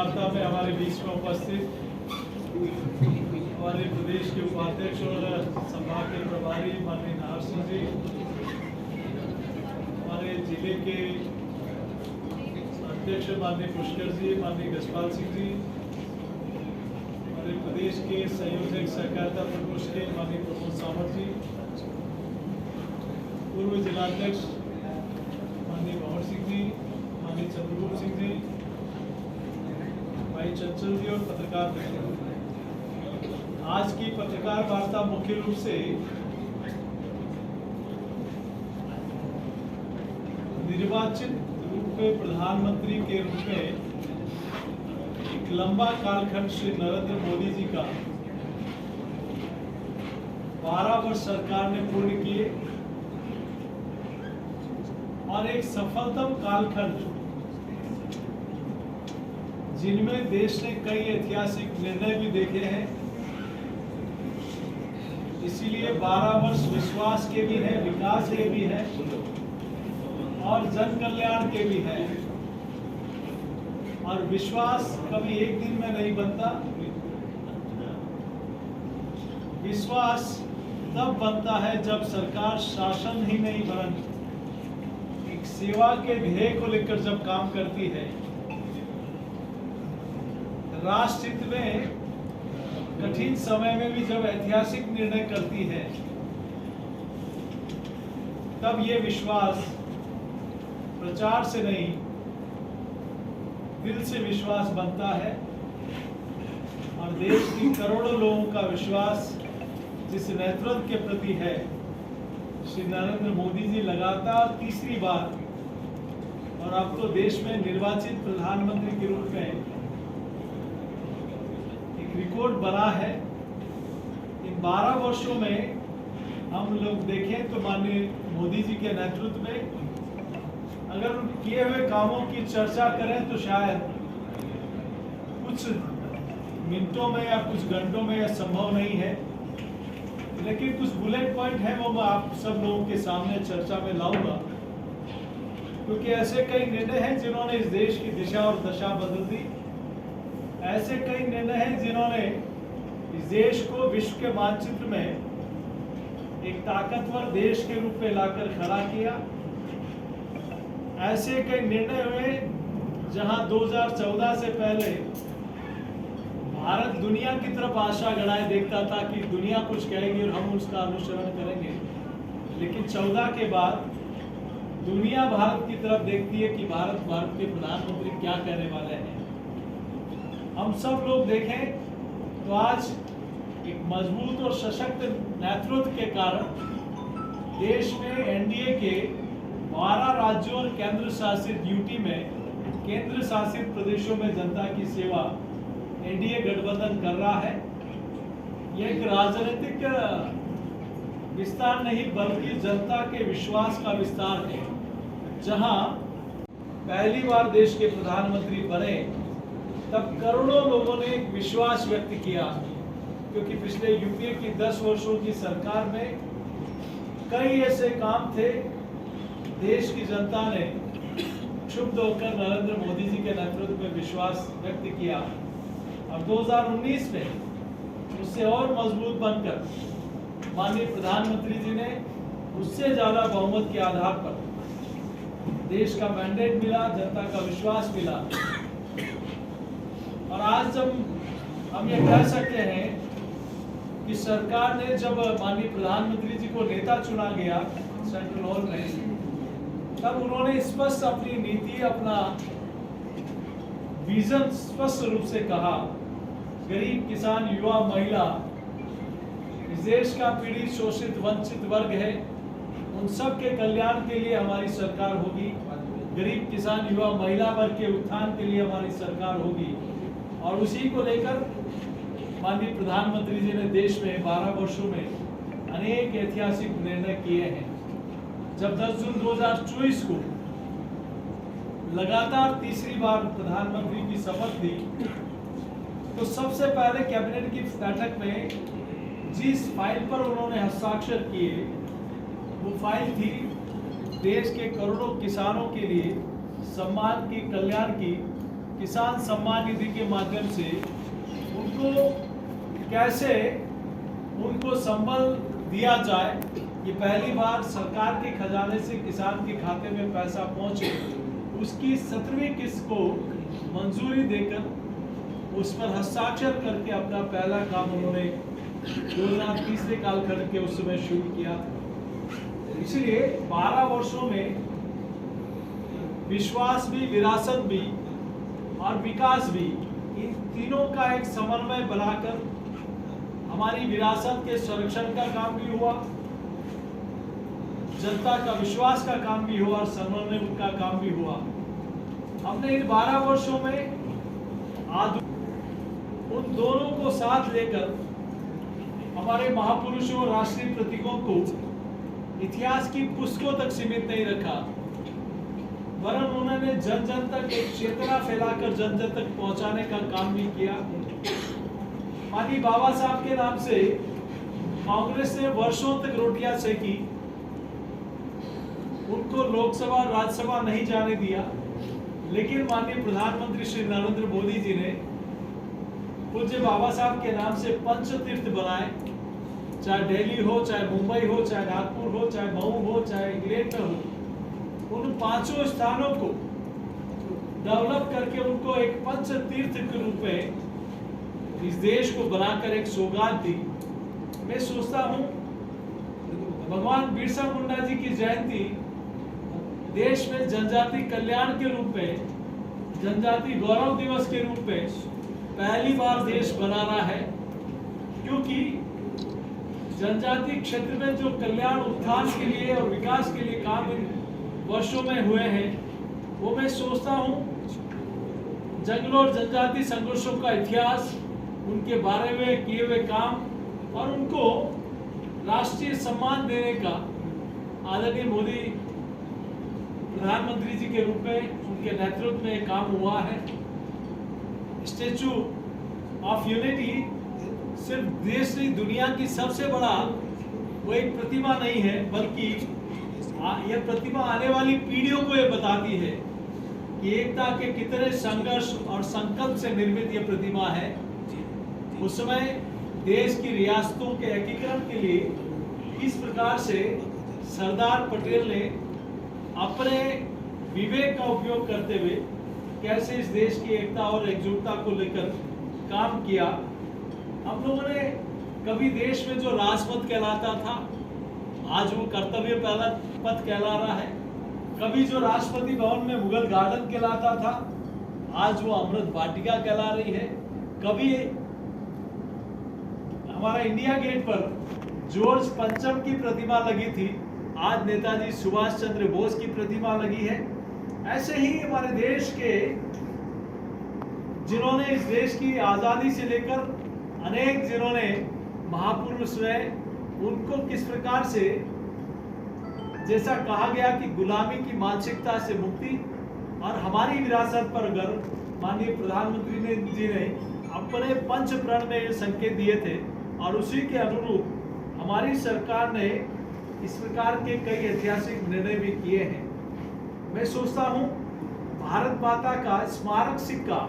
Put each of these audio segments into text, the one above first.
वार्ता में हमारे बीच में उपस्थित हमारे प्रदेश के उपाध्यक्ष और संभाग के प्रभारी माननीय नाहर सिंह जी, हमारे जिले के अध्यक्ष माननीय पुष्कर जी, माननीय गजपाल सिंह जी, हमारे प्रदेश के संयोजक सहकारिता प्रकोष्ठ के माननीय प्रमोद सावंत जी, पूर्व जिलाध्यक्ष माननीय भंवर सिंह जी, माननीय चंद्रगुप्त सिंह जी, भाई चंचल जी और पत्रकार मित्र, आज की पत्रकार वार्ता मुख्य रूप से निर्वाचित रूप में प्रधानमंत्री के रूप में एक लंबा कालखंड श्री नरेंद्र मोदी जी का 12 वर्ष सरकार ने पूर्ण किए और एक सफलतम कालखंड जिनमें देश ने कई ऐतिहासिक निर्णय भी देखे हैं। इसीलिए 12 वर्ष विश्वास के भी है, विकास के भी है और जन कल्याण के भी है। और विश्वास कभी एक दिन में नहीं बनता, विश्वास तब बनता है जब सरकार शासन ही नहीं बरन एक सेवा के ध्येय को लेकर जब काम करती है, राष्ट्र हित में कठिन समय में भी जब ऐतिहासिक निर्णय करती है, तब ये विश्वास प्रचार से नहीं दिल से विश्वास बनता है। और देश की करोड़ों लोगों का विश्वास जिस नेतृत्व के प्रति है, श्री नरेंद्र मोदी जी लगातार तीसरी बार और अब तो देश में निर्वाचित प्रधानमंत्री के रूप में रिकॉर्ड बना है। इन 12 वर्षों में हम लोग देखें तो माननीय मोदी जी के नेतृत्व में अगर उन किए हुए कामों की चर्चा करें तो शायद कुछ मिनटों में या कुछ घंटों में यह संभव नहीं है, लेकिन कुछ बुलेट पॉइंट है वो मैं आप सब लोगों के सामने चर्चा में लाऊंगा, क्योंकि ऐसे कई निर्णय हैं जिन्होंने इस देश की दिशा और दशा बदल दी। ऐसे कई निर्णय हैं जिन्होंने इस देश को विश्व के मानचित्र में एक ताकतवर देश के रूप में लाकर खड़ा किया। ऐसे कई निर्णय हुए जहां 2014 से पहले भारत दुनिया की तरफ आशा गड़ाए देखता था कि दुनिया कुछ कहेगी और हम उसका अनुसरण करेंगे, लेकिन 14 के बाद दुनिया भारत की तरफ देखती है कि भारत के प्रधानमंत्री क्या कहने वाले हैं। हम सब लोग देखें तो आज एक मजबूत और सशक्त नेतृत्व के कारण देश में एनडीए के 12 राज्यों और केंद्र शासित यूटी में केंद्र शासित प्रदेशों में जनता की सेवा एनडीए गठबंधन कर रहा है। यह एक राजनीतिक विस्तार नहीं बल्कि जनता के विश्वास का विस्तार है। जहां पहली बार देश के प्रधानमंत्री बने तब करोड़ों लोगों ने एक विश्वास व्यक्त किया, क्योंकि पिछले यूपीए की 10 वर्षों की सरकार में कई ऐसे काम थे, देश की जनता ने क्षुब्ध होकर नरेंद्र मोदी जी के नेतृत्व में विश्वास व्यक्त किया और 2019 में उससे और मजबूत बनकर माननीय प्रधानमंत्री जी ने उससे ज्यादा बहुमत के आधार पर देश का मैंडेट मिला, जनता का विश्वास मिला। और आज जब हम ये कह सकते हैं कि सरकार ने जब माननीय प्रधानमंत्री जी को नेता चुना गया सेंट्रल हॉल में, तब उन्होंने स्पष्ट अपनी नीति, अपना विजन स्पष्ट रूप से कहा। गरीब, किसान, युवा, महिला, इस देश का पीड़ित, शोषित, वंचित वर्ग है, उन सब के कल्याण के लिए हमारी सरकार होगी। गरीब, किसान, युवा, महिला वर्ग के उत्थान के लिए हमारी सरकार होगी। और उसी को लेकर माननीय प्रधानमंत्री जी ने देश में 12 वर्षों में अनेक ऐतिहासिक निर्णय किए हैं। जब 10 जून 2024 को लगातार तीसरी बार प्रधानमंत्री की शपथ ली, तो सबसे पहले कैबिनेट की बैठक में जिस फाइल पर उन्होंने हस्ताक्षर किए, वो फाइल थी देश के करोड़ों किसानों के लिए सम्मान की, कल्याण की किसान सम्मान निधि के माध्यम से उनको कैसे उनको संबल दिया जाए। ये पहली बार सरकार के खजाने से किसान के खाते में पैसा पहुंचे, उसकी 17वीं किस्त को मंजूरी देकर उस पर हस्ताक्षर करके अपना पहला काम उन्होंने 2030 कालखंड के उस समय शुरू किया था। इसलिए 12 वर्षों में विश्वास भी, विरासत भी और विकास भी, इन तीनों का एक समन्वय बनाकर हमारी विरासत के संरक्षण का काम भी हुआ, जनता का विश्वास का काम भी हुआ और समन्वय का काम भी हुआ। हमने इन 12 वर्षों में उन दोनों को साथ लेकर हमारे महापुरुषों और राष्ट्रीय प्रतीकों को इतिहास की पुस्तकों तक सीमित नहीं रखा, वरन उन्होंने जन जन तक एक चेतना फैलाकर जन जन तक पहुंचाने का काम भी किया। माननीय बाबा साहब के नाम से कांग्रेस ने वर्षों तक रोटियां सेकी, उनको लोकसभा और राज्यसभा नहीं जाने दिया, लेकिन माननीय प्रधानमंत्री श्री नरेंद्र मोदी जी ने पूज्य बाबा साहब के नाम से पंच तीर्थ बनाए, चाहे दिल्ली हो, चाहे मुंबई हो, चाहे नागपुर हो, चाहे मऊ हो, चाहे इंग्लैंड में हो, उन 5 स्थानों को डेवलप करके उनको एक पंच तीर्थ के रूप में इस देश को बनाकर एक सौगात दी। मैं सोचता हूँ भगवान बिरसा मुंडा जी की जयंती देश में जनजाति कल्याण के रूप में, जनजाति गौरव दिवस के रूप में पहली बार देश बना रहा है, क्योंकि जनजाति क्षेत्र में जो कल्याण उत्थान के लिए और विकास के लिए काम इन वर्षों में हुए हैं, वो मैं सोचता हूँ जंगलों और जनजाति संघर्षों का इतिहास, उनके बारे में किए हुए काम और उनको राष्ट्रीय सम्मान देने का आदरणीय मोदी प्रधानमंत्री जी के रूप में उनके नेतृत्व में काम हुआ है। स्टैचू ऑफ यूनिटी सिर्फ देश नहीं, दुनिया की सबसे बड़ा वो एक प्रतिमा नहीं है, बल्कि यह प्रतिमा आने वाली पीढ़ियों को ये बताती है कि एकता के कितने संघर्ष और संकल्प से निर्मित यह प्रतिमा है। उस समय देश की रियासतों के एकीकरण के लिए किस प्रकार से सरदार पटेल ने अपने विवेक का उपयोग करते हुए कैसे इस देश की एकता और एकजुटता को लेकर काम किया। हम लोगों ने कभी देश में जो राजपथ कहलाता था, आज वो कर्तव्य पथ कहला रहा है। कभी जो राष्ट्रपति भवन में मुगल गार्डन कहलाता था, आज वो अमृत वाटिका कहला रही है। कभी हमारा इंडिया गेट पर जॉर्ज पंचम की प्रतिमा लगी थी, आज नेताजी सुभाष चंद्र बोस की प्रतिमा लगी है। ऐसे ही हमारे देश के जिन्होंने इस देश की आजादी से लेकर अनेक जिन्होंने महापुरुष रहे, उनको किस प्रकार से, जैसा कहा गया कि गुलामी की मानसिकता से मुक्ति और हमारी विरासत पर गर्व, माननीय प्रधानमंत्री जी ने अपने पंच प्रण में ये संकेत दिए थे और उसी के अनुरूप हमारी सरकार ने इस प्रकार के कई ऐतिहासिक निर्णय भी किए हैं। मैं सोचता हूं भारत माता का स्मारक सिक्का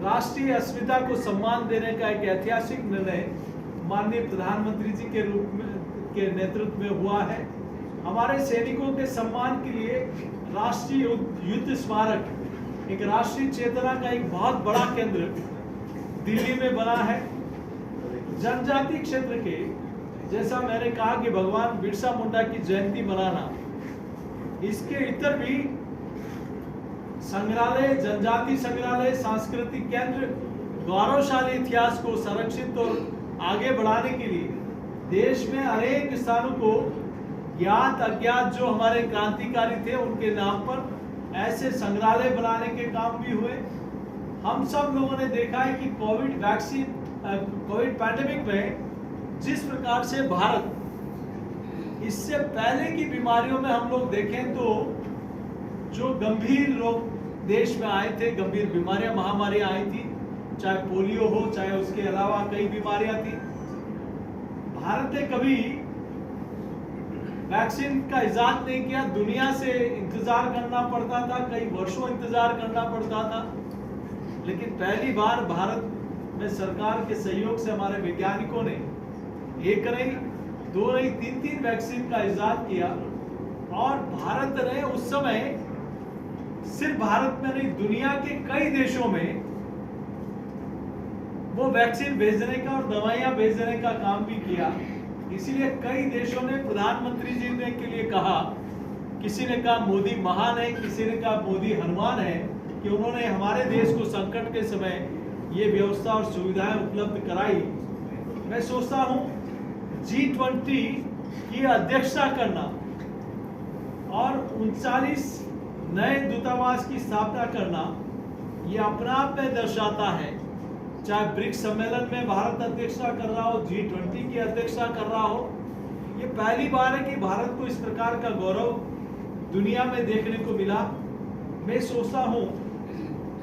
राष्ट्रीय अस्मिता को सम्मान देने का एक ऐतिहासिक निर्णय माननीय प्रधानमंत्री जी के रूप में के नेतृत्व में हुआ है। हमारे सैनिकों के सम्मान के लिए राष्ट्रीय युद्ध स्मारक, एक राष्ट्रीय चेतना का एक बहुत बड़ा केंद्र दिल्ली में बना है। जनजाति क्षेत्र के, जैसा मैंने कहा कि भगवान बिरसा मुंडा की जयंती मनाना, इसके इतर भी संग्रहालय, जनजाति संग्रहालय, सांस्कृतिक केंद्र, गौरवशाली इतिहास को संरक्षित और आगे बढ़ाने के लिए देश में अनेक स्थानों को ज्ञात अज्ञात जो हमारे क्रांतिकारी थे उनके नाम पर ऐसे संग्रहालय बनाने के काम भी हुए। हम सब लोगों ने देखा है कि कोविड वैक्सीन, कोविड पैंडेमिक में जिस प्रकार से भारत, इससे पहले की बीमारियों में हम लोग देखें तो जो गंभीर रोग देश में आए थे, गंभीर बीमारियां, महामारियां आई थी, चाहे पोलियो हो, चाहे उसके अलावा कई बीमारियां थी, भारत ने कभी वैक्सीन का इजाद नहीं किया, दुनिया से इंतजार करना पड़ता था, कई वर्षों इंतजार करना पड़ता था। लेकिन पहली बार भारत में सरकार के सहयोग से हमारे वैज्ञानिकों ने एक नहीं, दो नहीं, तीन वैक्सीन का इजाद किया। और भारत ने उस समय सिर्फ भारत में नहीं, दुनिया के कई देशों में वो वैक्सीन भेजने का और दवाइयां भेजने का काम भी किया। इसीलिए कई देशों ने प्रधानमंत्री जी ने के लिए कहा, किसी ने कहा मोदी महान है, किसी ने कहा मोदी हनुमान है, कि उन्होंने हमारे देश को संकट के समय ये व्यवस्था और सुविधाएं उपलब्ध कराई। मैं सोचता हूं G20 की अध्यक्षता करना और 39 नए दूतावास की स्थापना करना, ये अपने आप में दर्शाता है, चाहे ब्रिक्स सम्मेलन में भारत अध्यक्षता कर रहा हो, G20 की अध्यक्षता कर रहा हो, ये पहली बार है कि भारत को इस प्रकार का गौरव दुनिया में देखने को मिला। मैं सोचता हूं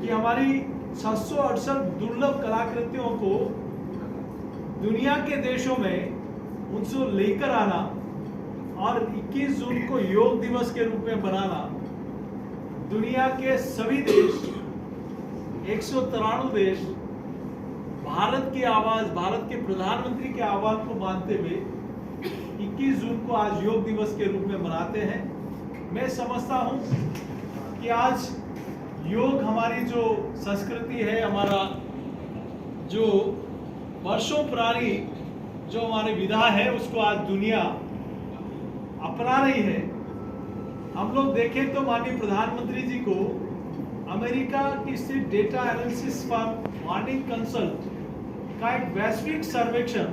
कि हमारी 668 दुर्लभ कलाकृतियों को दुनिया के देशों में उनको लेकर आना और 21 जून को योग दिवस के रूप में बनाना, दुनिया के सभी देश, 193 देश भारत की आवाज, भारत के प्रधानमंत्री के आह्वान को मानते हुए 21 जून को आज योग दिवस के रूप में मनाते हैं। मैं समझता हूं कि आज योग हमारी जो संस्कृति है, हमारा जो वर्षों पुरानी जो हमारी विधा है, उसको आज दुनिया अपना रही है। हम लोग देखें तो माननीय प्रधानमंत्री जी को अमेरिका की स्थित data analysis firm morning consult का एक वैश्विक सर्वेक्षण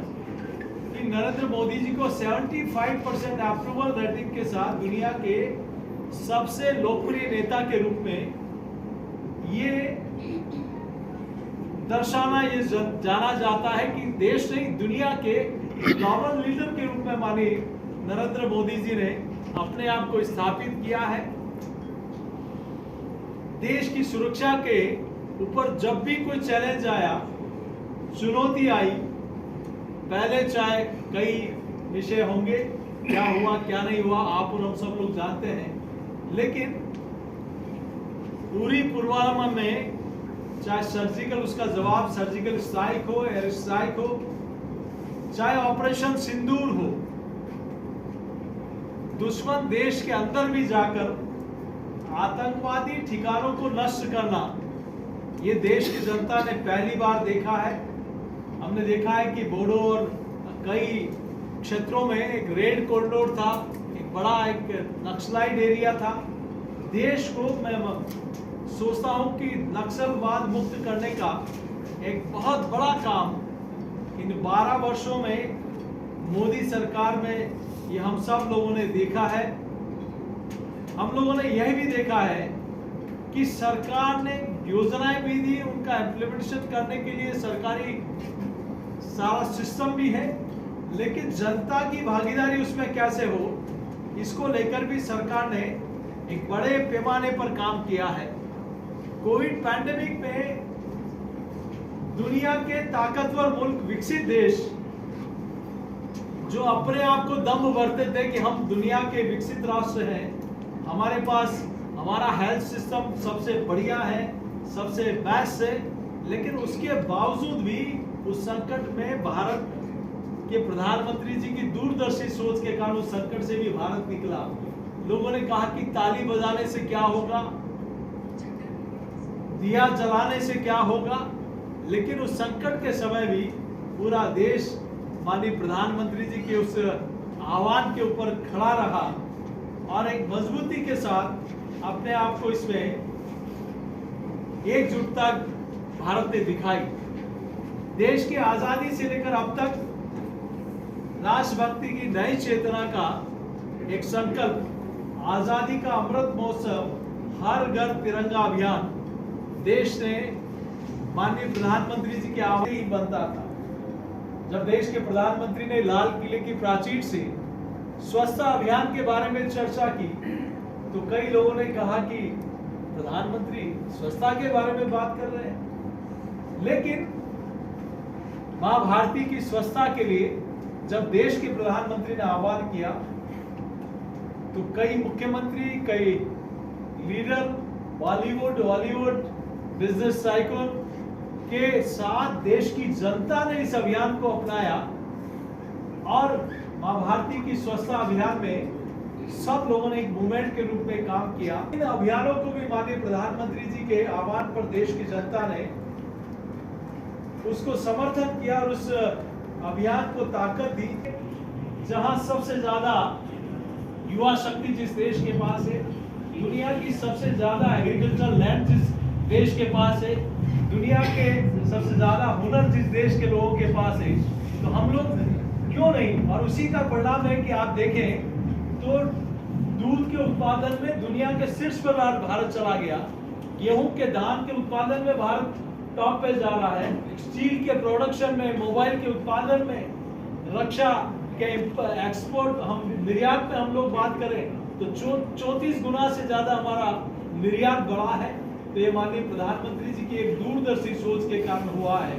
कि नरेंद्र मोदी जी को 75% अप्रूवल रेटिंग के साथ दुनिया के सबसे लोकप्रिय नेता के रूप में ये दर्शाना, ये जाना जाता है कि देश नहीं, दुनिया के ग्लोबल लीडर के रूप में माननीय नरेंद्र मोदी जी ने अपने आप को स्थापित किया है। देश की सुरक्षा के ऊपर जब भी कोई चैलेंज आया, चुनौती आई, पहले चाहे कई विषय होंगे, क्या हुआ क्या नहीं हुआ आप और हम सब लोग जानते हैं, लेकिन पूरी पुलवामा में चाहे सर्जिकल, उसका जवाब सर्जिकल स्ट्राइक हो, एयर स्ट्राइक हो, चाहे ऑपरेशन सिंदूर हो, दुश्मन देश के अंदर भी जाकर आतंकवादी ठिकानों को नष्ट करना, ये देश की जनता ने पहली बार देखा है। हमने देखा है कि बोडो और कई क्षेत्रों में एक रेड कॉरिडोर था, एक बड़ा एक नक्सलाइट एरिया था। देश को मैं सोचता हूं कि नक्सलवाद मुक्त करने का एक बहुत बड़ा काम इन 12 वर्षों में मोदी सरकार में ये हम सब लोगों ने देखा है। हम लोगों ने यह भी देखा है कि सरकार ने योजनाएं भी दी, उनका इम्प्लीमेंटेशन करने के लिए सरकारी सारा सिस्टम भी है, लेकिन जनता की भागीदारी उसमें कैसे हो, इसको लेकर भी सरकार ने एक बड़े पैमाने पर काम किया है। कोविड पैंडेमिक में दुनिया के ताकतवर मुल्क, विकसित देश जो अपने आप को दम्भ भरते थे कि हम दुनिया के विकसित राष्ट्र हैं, हमारे पास हमारा हेल्थ सिस्टम सबसे बढ़िया है, सबसे बेस्ट है, लेकिन उसके बावजूद भी उस संकट में भारत के प्रधानमंत्री जी की दूरदर्शी सोच के कारण उस संकट से भी भारत निकला। लोगों ने कहा कि ताली बजाने से क्या होगा, दिया जलाने से क्या होगा, लेकिन उस संकट के समय भी पूरा देश माननीय प्रधानमंत्री जी के उस आह्वान के ऊपर खड़ा रहा और एक मजबूती के साथ अपने आप को इसमें एकजुटता भारत ने दिखाई। देश की आजादी से लेकर अब तक राष्ट्रभक्ति की नई चेतना का एक संकल्प, आजादी का अमृत महोत्सव, हर घर तिरंगा अभियान देश ने माननीय प्रधानमंत्री जी के आह्वान ही बनता था। जब देश के प्रधानमंत्री ने लाल किले की प्राचीर से स्वच्छता अभियान के बारे में चर्चा की तो कई लोगों ने कहा कि प्रधानमंत्री स्वच्छता के बारे में बात कर रहे हैं, लेकिन मां भारती की स्वच्छता के लिए जब देश के प्रधानमंत्री ने आह्वान किया तो कई मुख्यमंत्री, कई leader, Bollywood, Hollywood, business tycoon के साथ देश की जनता ने इस अभियान को अपनाया और मां भारती की स्वच्छता अभियान में सब लोगों ने एक मूवमेंट के रूप में काम किया। इन अभियानों को भी माननीय प्रधानमंत्री जी के आह्वान पर देश की जनता ने उसको समर्थन किया और उस अभियान को ताकत दी। जहां सबसे ज्यादा युवा शक्ति जिस देश के पास है, दुनिया की सबसे ज्यादा एग्रीकल्चर लैंड जिस देश के पास है, दुनिया के सबसे ज्यादा हुनर जिस देश के लोगों के पास है, तो हम लोग क्यों नहीं। और उसी का परिणाम है कि आप देखें तो दूध के उत्पादन में दुनिया के शीर्ष पर भारत चला गया, गेहूं के धान के उत्पादन में भारत टॉप पे जा रहा है, स्टील के प्रोडक्शन में, मोबाइल के उत्पादन में, रक्षा के एक्सपोर्ट, हम निर्यात में हम लोग बात करें तो 34 गुना से ज्यादा हमारा निर्यात बढ़ा है। तो ये माननीय प्रधानमंत्री जी की एक दूरदर्शी सोच के कारण हुआ है।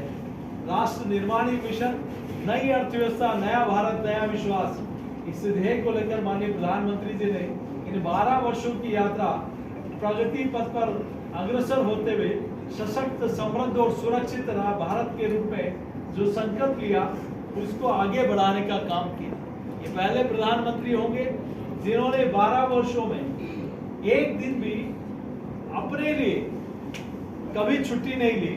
राष्ट्र निर्माणी मिशन, नई अर्थव्यवस्था, नया भारत, नया विश्वास, इस ध्येय को लेकर माननीय प्रधानमंत्री जी ने इन 12 वर्षों की यात्रा प्रगति पथ पर अग्रसर होते हुए सशक्त, समृद्ध और सुरक्षित भारत के रूप में जो संकल्प लिया उसको आगे बढ़ाने का काम किया। ये पहले प्रधानमंत्री होंगे जिन्होंने 12 वर्षों में एक दिन भी अपने लिए कभी छुट्टी नहीं ली।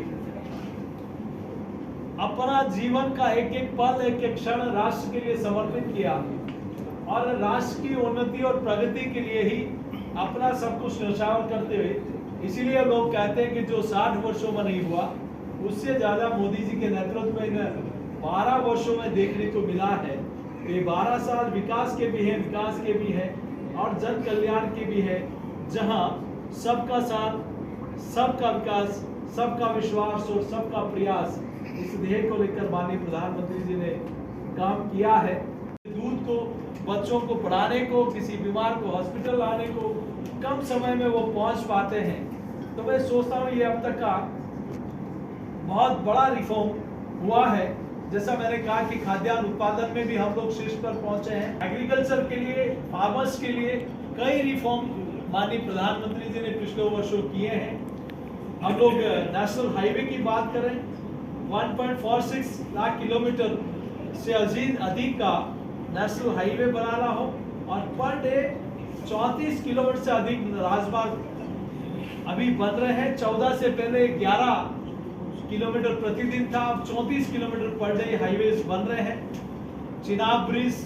अपना जीवन का एक एक पल, एक एक क्षण राष्ट्र के लिए समर्पित किया और राष्ट्र की उन्नति और प्रगति के लिए ही अपना सब कुछ न्यौछावर करते हुए, इसीलिए लोग कहते हैं कि जो 60 वर्षों में नहीं हुआ उससे ज्यादा मोदी जी के नेतृत्व में 12 वर्षों में देखने को मिला है। ये 12 साल विकास के भी हैं, विकास के भी हैं और जन कल्याण के भी है, जहां सबका साथ, सबका विकास, सबका विश्वास और सबका प्रयास, इस ध्येय को लेकर माननीय प्रधानमंत्री जी ने काम किया है। दूध को, बच्चों को पढ़ाने को, किसी बीमार को हॉस्पिटल लाने को कम समय में वो पहुंच पाते हैं। तो मैं सोचता हूँ ये अब तक का बहुत बड़ा रिफॉर्म हुआ है। जैसा मैंने कहा कि खाद्यान्न उत्पादन में भी हम लोग शीर्ष पर पहुंचे हैं। एग्रीकल्चर के लिए, फार्मर्स के लिए कई रिफॉर्म माननीय प्रधानमंत्री जी ने पिछले वर्षों किए हैं। हम लोग नेशनल हाईवे की बात करें, 1.46 लाख किलोमीटर से अधिक का नेशनल हाईवे बनाना हो और पर डे 34 किलोमीटर से अधिक राजमार्ग अभी बन रहे हैं। 14 से पहले 11 किलोमीटर प्रतिदिन था, अब 34 किलोमीटर पर डे हाईवेज बन रहे हैं। चिनाब ब्रिज,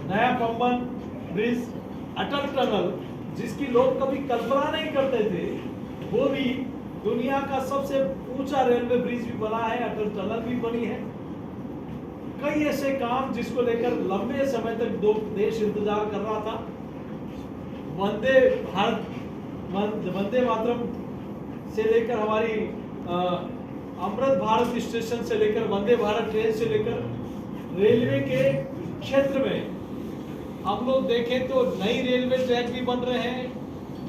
नया पंबन ब्रिज, अटल टनल, जिसकी लोग कभी कल्पना नहीं करते थे, वो भी दुनिया का सबसे ऊंचा रेलवे ब्रिज भी बना है, अटल टनल भी बनी है। कई ऐसे काम जिसको लेकर लंबे समय तक दो देश इंतजार कर रहा था। वंदे भारत, वंदे मातरम से लेकर हमारी अमृत भारत स्टेशन से लेकर वंदे भारत ट्रेन से लेकर रेलवे के क्षेत्र में हम लोग देखें तो नई रेलवे ट्रैक भी बन रहे हैं,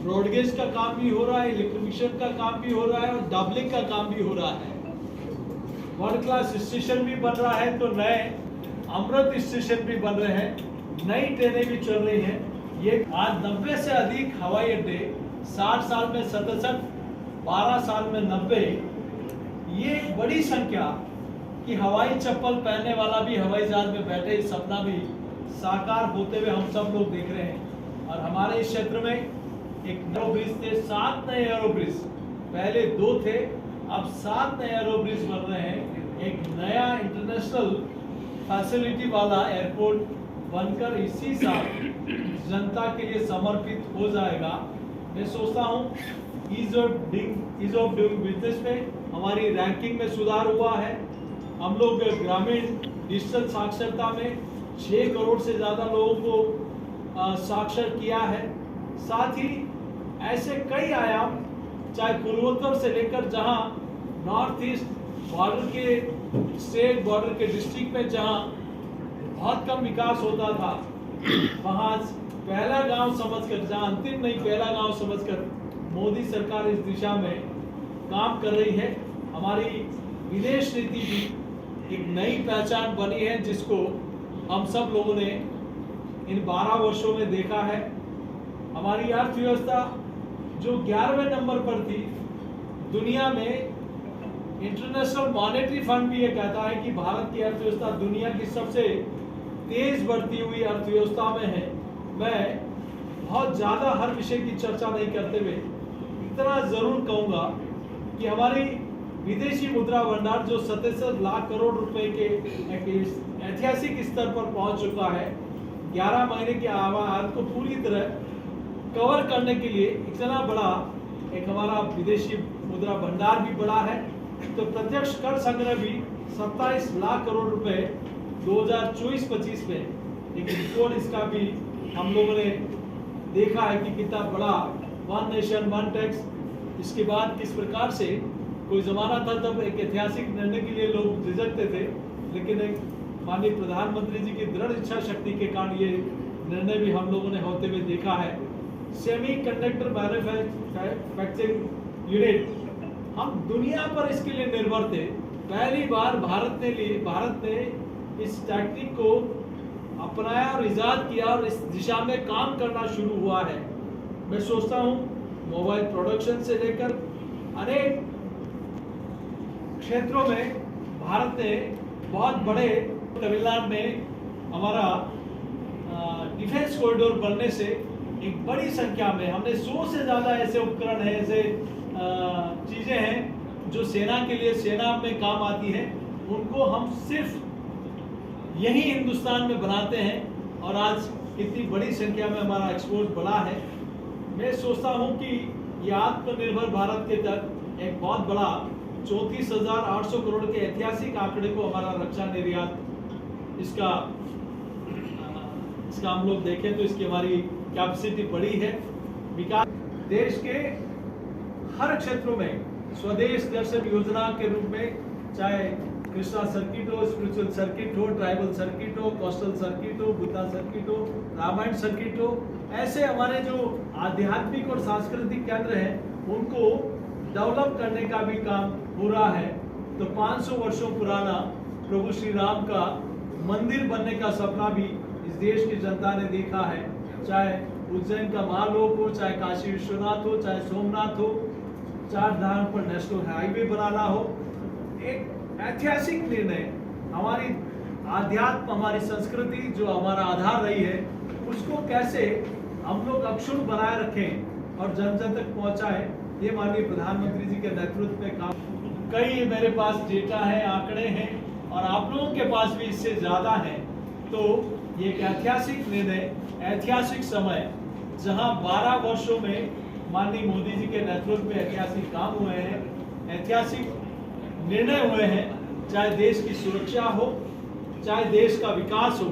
ब्रॉडगेज का काम भी हो रहा है, इलेक्ट्रिफिकेशन का काम भी हो रहा है और डबलिंग का काम भी हो रहा है। वर्ल्ड क्लास स्टेशन भी बन रहा है, तो नए अमृत स्टेशन भी बन रहे हैं, नई ट्रेनें भी चल रही हैं। ये आज 90 से अधिक हवाई अड्डे, 60 साल में 67, 12 साल में 90, ये एक बड़ी संख्या कि हवाई चप्पल पहनने वाला भी हवाई जहाज में बैठे, इस सपना भी साकार होते हुए हम सब लोग देख रहे हैं। और हमारे इस क्षेत्र में एक एरो ब्रिज थे, 7 नए एरो ब्रिज, पहले 2 थे, अब 7 नए एरो ब्रिज बन रहे हैं। एक नया इंटरनेशनल फैसिलिटी वाला एयरपोर्ट बनकर इसी साल जनता के लिए समर्पित हो जाएगा। मैं सोचता हूँ ईज ऑफ डूइंग बिजनेस में हमारी रैंकिंग में सुधार हुआ है। हम लोग ग्रामीण डिजिटल साक्षरता में 6 करोड़ से ज़्यादा लोगों को साक्षर किया है। साथ ही ऐसे कई आयाम, चाहे पूर्वोत्तर से लेकर जहां नॉर्थ ईस्ट बॉर्डर के स्टेट, बॉर्डर के डिस्ट्रिक्ट में जहां बहुत कम विकास होता था, वहां पहला गांव समझकर, जहां अंतिम नहीं पहला गांव समझकर मोदी सरकार इस दिशा में काम कर रही है। हमारी विदेश नीति भी एक नई पहचान बनी है, जिसको हम सब लोगों ने इन 12 वर्षों में देखा है। हमारी अर्थव्यवस्था जो 11वें नंबर पर थी दुनिया में, इंटरनेशनल मॉनेटरी फंड भी ये कहता है कि भारत की अर्थव्यवस्था दुनिया की सबसे तेज बढ़ती हुई अर्थव्यवस्था में है। मैं बहुत ज़्यादा हर विषय की चर्चा नहीं करते हुए इतना ज़रूर कहूँगा कि हमारी विदेशी मुद्रा भंडार जो 77 लाख करोड़ रुपए के एक ऐतिहासिक स्तर पर पहुंच चुका है, 11 महीने की आवाज को पूरी तरह कवर करने के लिए इतना बड़ा एक हमारा विदेशी मुद्रा भंडार भी बड़ा है। तो प्रत्यक्ष कर संग्रह भी 27 लाख करोड़ रुपए 2024-25 में एक रिकॉर्ड इसका भी हम लोगों ने देखा है कि कितना बड़ा वन नेशन वन टैक्स। इसके बाद किस प्रकार से कोई जमाना था तब एक ऐतिहासिक निर्णय के लिए लोग झिझकते थे, लेकिन एक माननीय प्रधानमंत्री जी की दृढ़ इच्छा शक्ति के कारण ये निर्णय भी हम लोगों ने होते हुए देखा है। सेमी कंडक्टर मैन्युफैक्चरिंग यूनिट, हम दुनिया पर इसके लिए निर्भर थे। पहली बार भारत ने इस टेक्निक को अपनाया और इजाद किया और इस दिशा में काम करना शुरू हुआ है। मैं सोचता हूँ मोबाइल प्रोडक्शन से लेकर अनेक क्षेत्रों में भारत ने बहुत बड़े, तमिलनाडु में हमारा डिफेंस कॉरिडोर बनने से एक बड़ी संख्या में हमने 100 से ज़्यादा ऐसे उपकरण हैं, ऐसे चीज़ें हैं जो सेना के लिए, सेना में काम आती हैं, उनको हम सिर्फ यही हिंदुस्तान में बनाते हैं और आज इतनी बड़ी संख्या में हमारा एक्सपोर्ट बढ़ा है। मैं सोचता हूँ कि ये आत्मनिर्भर भारत के तक एक बहुत बड़ा 34,800 करोड़ के ऐतिहासिक आंकड़े को हमारा रक्षा निर्यात इसका हम लोग देखें तो इसकी हमारी कैपेसिटी बड़ी है। विकास देश के हर क्षेत्रों में स्वदेश दर्शन योजना के रूप में, चाहे कृष्णा सर्किट हो, स्पिरिचुअल सर्किट हो, ट्राइबल सर्किट हो, कोस्टल सर्किट हो, बुद्धा सर्किट हो, रामायण सर्किट हो, ऐसे हमारे जो आध्यात्मिक और सांस्कृतिक केंद्र हैं उनको डेवलप करने का भी काम हो रहा है। तो 500 वर्षों पुराना प्रभु श्री राम का मंदिर बनने का सपना भी इस देश की जनता ने देखा है। चाहे उज्जैन का महालोक हो, चाहे काशी विश्वनाथ हो, चाहे सोमनाथ हो, 4 धाम पर नेशनल हाईवे बनाना हो, एक ऐतिहासिक निर्णय। हमारी आध्यात्म, हमारी संस्कृति जो हमारा आधार रही है, उसको कैसे हम लोग अक्षुण्ण बनाए रखें और जन जन तक पहुंचाएं, ये माननीय प्रधानमंत्री जी के नेतृत्व में काम। कई मेरे पास डेटा है, आंकड़े हैं और आप लोगों के पास भी इससे ज़्यादा है। तो ये एक ऐतिहासिक निर्णय, ऐतिहासिक समय, जहां 12 वर्षों में माननीय मोदी जी के नेतृत्व में ऐतिहासिक काम हुए हैं, ऐतिहासिक निर्णय हुए हैं। चाहे देश की सुरक्षा हो, चाहे देश का विकास हो,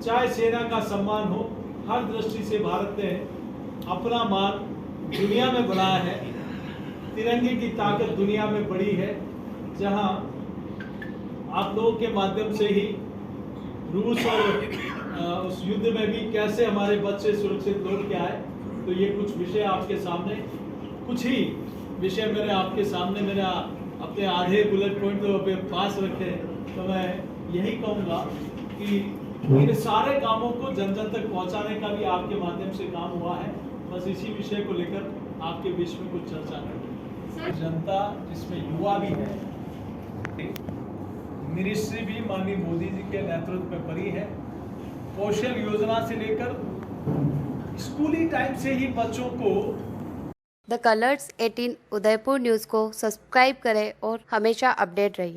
चाहे सेना का सम्मान हो, हर दृष्टि से भारत ने अपना मान दुनिया में बढ़ाया है। तिरंगे की ताकत दुनिया में बढ़ी है। जहां आप लोगों के माध्यम से ही रूस और उस युद्ध में भी कैसे हमारे बच्चे सुरक्षित लौट के आए, तो ये कुछ विषय आपके सामने, कुछ ही विषय मैंने आपके सामने, मेरा अपने आधे बुलेट पॉइंट तो अपने पास रखे। तो मैं यही कहूँगा कि इन सारे कामों को जन जन तक पहुँचाने का भी आपके माध्यम से काम हुआ है। बस इसी विषय को लेकर आपके बीच में कुछ चर्चा करें। जनता जिसमें युवा भी है, मिनिस्ट्री भी माननीय मोदी जी के नेतृत्व में बनी है। कौशल योजना से लेकर स्कूली टाइम से ही बच्चों को। द कलर्स 18 उदयपुर न्यूज़ को सब्सक्राइब करें और हमेशा अपडेट रहिए।